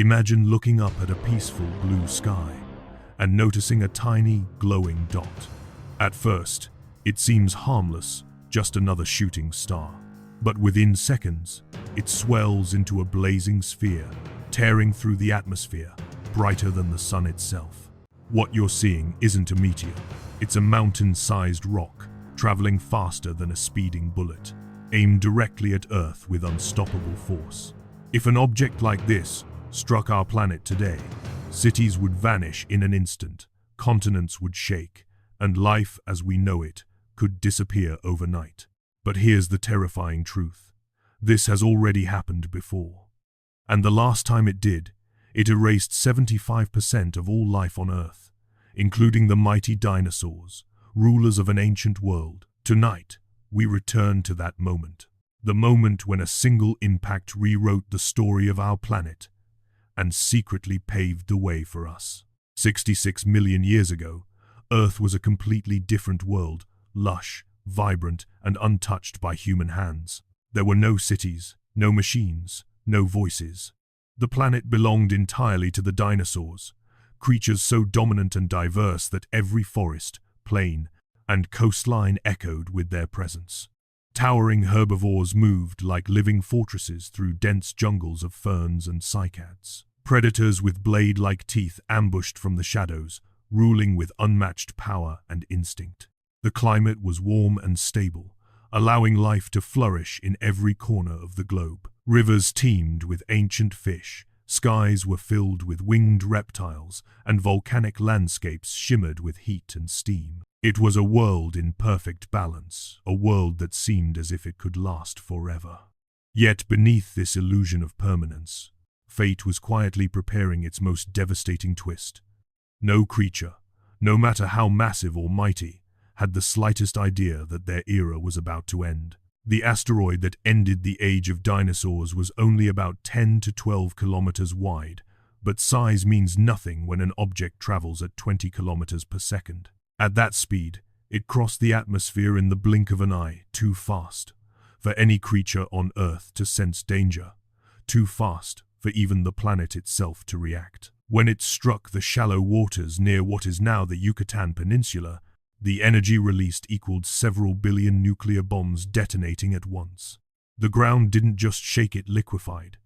Imagine looking up at a peaceful blue sky and noticing a tiny, glowing dot. At first, it seems harmless, just another shooting star. But within seconds, it swells into a blazing sphere, tearing through the atmosphere, brighter than the sun itself. What you're seeing isn't a meteor. It's a mountain-sized rock, traveling faster than a speeding bullet, aimed directly at Earth with unstoppable force. If an object like this struck our planet today, cities would vanish in an instant, continents would shake, and life as we know it could disappear overnight. But here's the terrifying truth. This has already happened before. And the last time it did, it erased 75% of all life on Earth, including the mighty dinosaurs, rulers of an ancient world. Tonight, we return to that moment. The moment when a single impact rewrote the story of our planet and secretly paved the way for us. 66 million years ago, Earth was a completely different world, lush, vibrant, and untouched by human hands. There were no cities, no machines, no voices. The planet belonged entirely to the dinosaurs, creatures so dominant and diverse that every forest, plain, and coastline echoed with their presence. Towering herbivores moved like living fortresses through dense jungles of ferns and cycads. Predators with blade-like teeth ambushed from the shadows, ruling with unmatched power and instinct. The climate was warm and stable, allowing life to flourish in every corner of the globe. Rivers teemed with ancient fish, skies were filled with winged reptiles, and volcanic landscapes shimmered with heat and steam. It was a world in perfect balance, a world that seemed as if it could last forever. Yet beneath this illusion of permanence, fate was quietly preparing its most devastating twist. No creature, no matter how massive or mighty, had the slightest idea that their era was about to end. The asteroid that ended the age of dinosaurs was only about 10 to 12 kilometers wide, but size means nothing when an object travels at 20 kilometers per second. At that speed, it crossed the atmosphere in the blink of an eye, too fast for any creature on Earth to sense danger, too fast for even the planet itself to react. When it struck the shallow waters near what is now the Yucatán Peninsula, the energy released equaled several billion nuclear bombs detonating at once. The ground didn't just shake, it liquefied.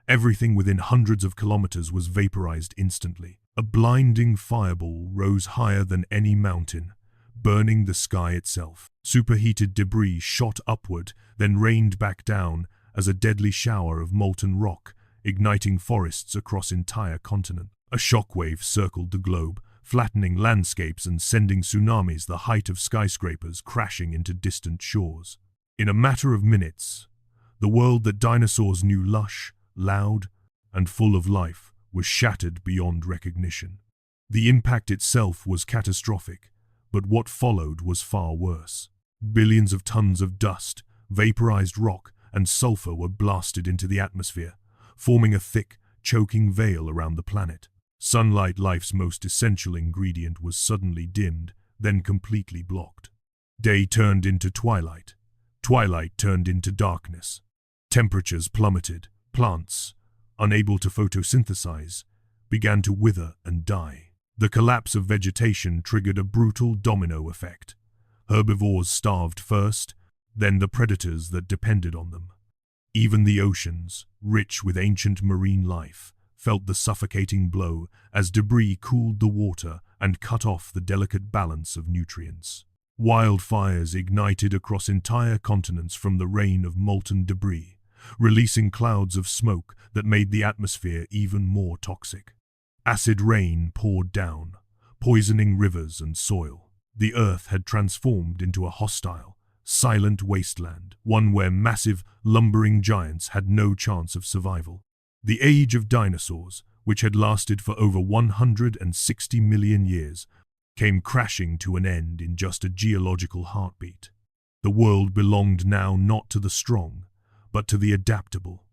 Everything within hundreds of kilometers was vaporized instantly. A blinding fireball rose higher than any mountain, burning the sky itself. Superheated debris shot upward, then rained back down as a deadly shower of molten rock, igniting forests across entire continents. A shockwave circled the globe, flattening landscapes and sending tsunamis the height of skyscrapers crashing into distant shores. In a matter of minutes, the world that dinosaurs knew lush, loud, and full of life was shattered beyond recognition. The impact itself was catastrophic, but what followed was far worse. Billions of tons of dust, vaporized rock, and sulfur were blasted into the atmosphere, forming a thick, choking veil around the planet. Sunlight, life's most essential ingredient, was suddenly dimmed, then completely blocked. Day turned into twilight. Twilight turned into darkness. Temperatures plummeted. Plants, unable to photosynthesize, began to wither and die. The collapse of vegetation triggered a brutal domino effect. Herbivores starved first, then the predators that depended on them. Even the oceans, rich with ancient marine life, felt the suffocating blow as debris cooled the water and cut off the delicate balance of nutrients. Wildfires ignited across entire continents from the rain of molten debris, releasing clouds of smoke that made the atmosphere even more toxic. Acid rain poured down, poisoning rivers and soil. The Earth had transformed into a hostile, silent wasteland, one where massive, lumbering giants had no chance of survival. The age of dinosaurs, which had lasted for over 160 million years, came crashing to an end in just a geological heartbeat. The world belonged now not to the strong, but to the adaptable.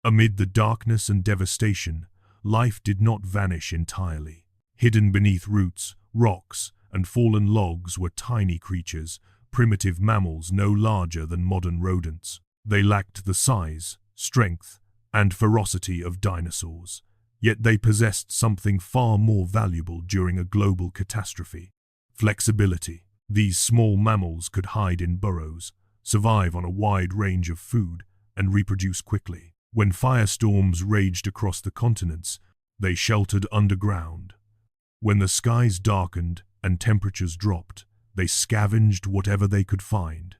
Amid the darkness and devastation, life did not vanish entirely. Hidden beneath roots, rocks, and fallen logs were tiny creatures, primitive mammals no larger than modern rodents. They lacked the size, strength, and ferocity of dinosaurs, Yet they possessed something far more valuable during a global catastrophe: flexibility. These small mammals could hide in burrows, survive on a wide range of food, and reproduce quickly. When firestorms raged across the continents, they sheltered underground. When the skies darkened and temperatures dropped, they scavenged whatever they could find.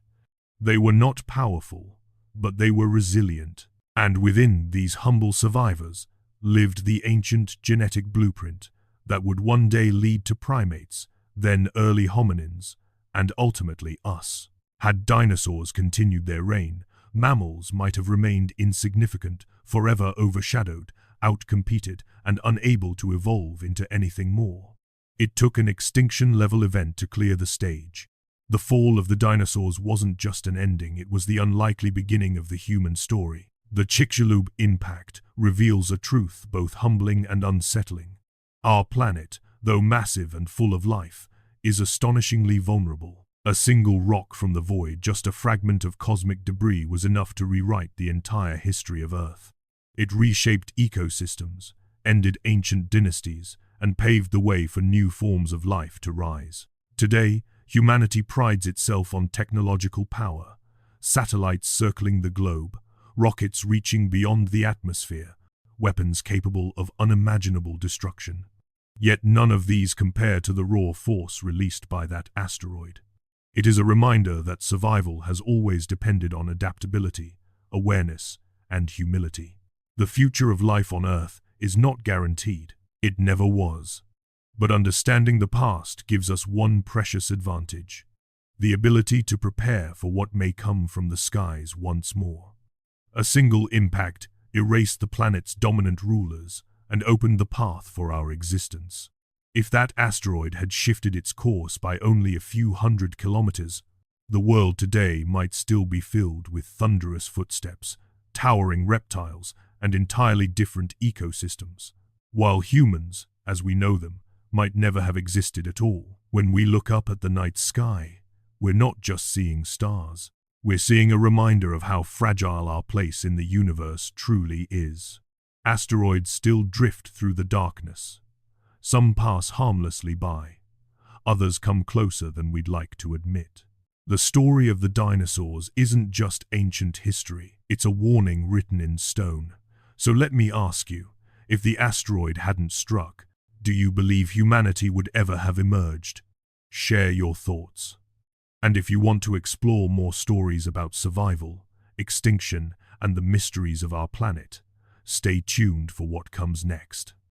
They were not powerful, but they were resilient. And within these humble survivors lived the ancient genetic blueprint that would one day lead to primates, then early hominins, and ultimately us. Had dinosaurs continued their reign, mammals might have remained insignificant, forever overshadowed, outcompeted, and unable to evolve into anything more. It took an extinction-level event to clear the stage. The fall of the dinosaurs wasn't just an ending, it was the unlikely beginning of the human story. The Chicxulub impact reveals a truth both humbling and unsettling. Our planet, though massive and full of life, is astonishingly vulnerable. A single rock from the void, just a fragment of cosmic debris, was enough to rewrite the entire history of Earth. It reshaped ecosystems, ended ancient dynasties, and paved the way for new forms of life to rise. Today, humanity prides itself on technological power: satellites circling the globe, rockets reaching beyond the atmosphere, weapons capable of unimaginable destruction. Yet none of these compare to the raw force released by that asteroid. It is a reminder that survival has always depended on adaptability, awareness, and humility. The future of life on Earth is not guaranteed. It never was. But understanding the past gives us one precious advantage: the ability to prepare for what may come from the skies once more. A single impact erased the planet's dominant rulers and opened the path for our existence. If that asteroid had shifted its course by only a few hundred kilometers, the world today might still be filled with thunderous footsteps, towering reptiles, and entirely different ecosystems, while humans, as we know them, might never have existed at all. When we look up at the night sky, we're not just seeing stars. We're seeing a reminder of how fragile our place in the universe truly is. Asteroids still drift through the darkness. Some pass harmlessly by. Others come closer than we'd like to admit. The story of the dinosaurs isn't just ancient history, it's a warning written in stone. So let me ask you, if the asteroid hadn't struck, do you believe humanity would ever have emerged? Share your thoughts. And if you want to explore more stories about survival, extinction, and the mysteries of our planet, stay tuned for what comes next.